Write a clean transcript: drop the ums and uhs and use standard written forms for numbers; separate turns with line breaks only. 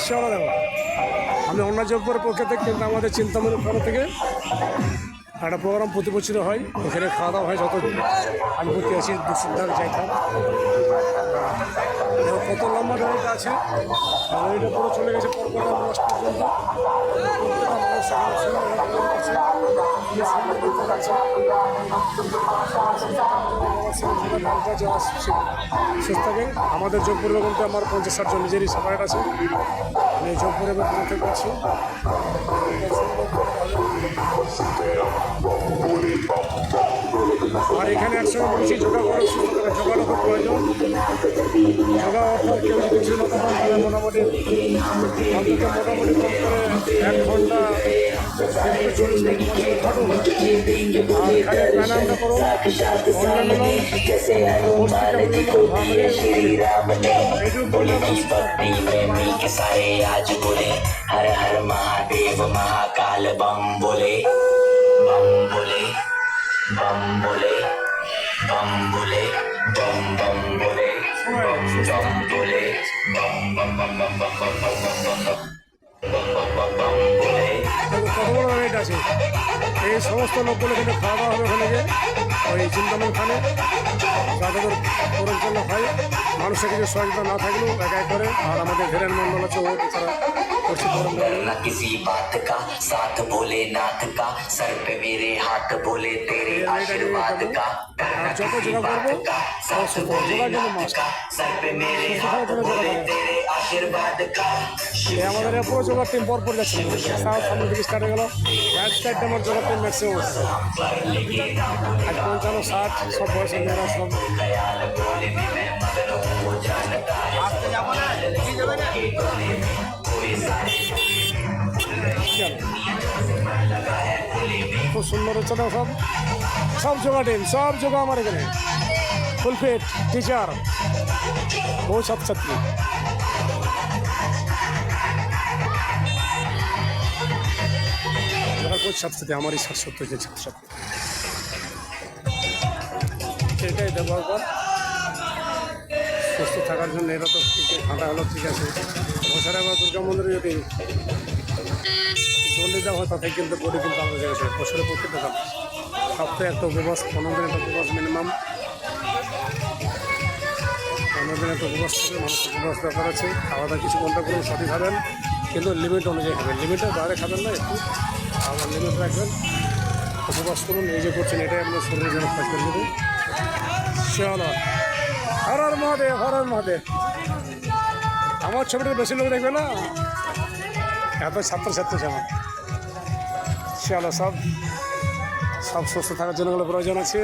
চলো দেখো, আমি অন্য যোগপুরের পক্ষে থেকে, কিন্তু আমাদের চিন্তামণির পক্ষ থেকে একটা প্রোগ্রাম প্রতি বছর হয়, এখানে খাওয়া দাওয়া হয়। যত আমি প্রতি আছি দুঃসুবিধা যাইতাম। কত লম্বা গাড়িটা আছে, গাড়িটা পুরো চলে গেছে পরপর পর্যন্ত। শেষ থাকে আমাদের যোগপুরে কিন্তু আমার 50-60 জন নিজেরই সেপারেট আছে। আমি যোগপুরে থেকে আছি। আর এখানে একসঙ্গে বলছি যোগা করার যোগাটা খুব প্রয়োজন। যোগা অর্থাৎ কেউ যদি কিছু মতো হয় তাহলে মোটামুটি অন্তত মোটামুটি কম করে 1 ঘন্টা 40 মিনিট হাঁটুন। আর খালি প্রাণায়ামটা করুন,
हर हर महादेव महाकाल बम बोले बम बोले बम बोले बम बोले बम बम बोले बम बम बोले बम बम बम बम बम बम बम बम बम बम बम बोले।
কত বড় রেট আছে। এই সমস্ত লোকগুলো কিন্তু খাওয়া দাওয়া হবে ওখানে গিয়ে ওই চিন্তামন খানে, যাদের পরিচালনা হয়। মানুষের কিছু সহযোগিতা না থাকলেও একাই করে। আর আমাদের ধীরেন মন্ডল আছে, ও তারা
ना किसी बात का साथ बोले नाथ का सर पे मेरे हाथ बोले तेरे आशीर्वाद का
যত যোগা করবো
सर पे मेरे हाथ बोले तेरे आशीर्वाद का।
আমাদের পুরো যোগার টিম পরপর যাচ্ছে, সামনে থেকে স্টার্ট হয়ে গেল। এক সাইডটা আমার যোগার টিম ম্যাক্সিমাম হচ্ছে 55-60 সব বয়সের মেয়েরা সব। খুব সুন্দর হচ্ছে না সব, সব যোগা টিম, সব যোগা আমার এখানে ফুল ফিট টিচার, বহু ছাত্রছাত্রী। যারা কোচ ছাত্রছাত্রী আমারই 60-70 যে ছাত্রছাত্রী, সেটাই ব্যবহার কর সুস্থ থাকার জন্য। এরা তো ঠান্ডা হলো ঠিক আছে, বছরে আবার দুর্গা মন্দিরে যদি দণ্ডি দেওয়া হয় তাতে কিন্তু বডি কিন্তু আলাদা জায়গা আছে। বছরের প্রত্যেকটা দাম সপ্তাহে একটা উপবাস, 15 দিন একটা উপবাস মিনিমাম, 15 দিন একটা উপবাস থেকে মানুষের উপবাস দরকার আছে। খাওয়া দাওয়া কিছু কোনটা করুন সঠিক খাবেন, কিন্তু লিমিট অনুযায়ী খাবেন। লিমিটের বাইরে খাবেন না, একটু আবার লিমিট রাখবেন। উপবাস করুন, এই যে করছেন এটাই আপনার শরীরের জন্য কাজ করে দেবেন। চলো, হর হর মহাদেব, হর হর মহাদেব। আমার ছবিটা বেশি লোক দেখবে না, এত ছাত্রছাত্রী আমার। চলো, সব সুস্থ থাকার জন্য প্রয়োজন আছে।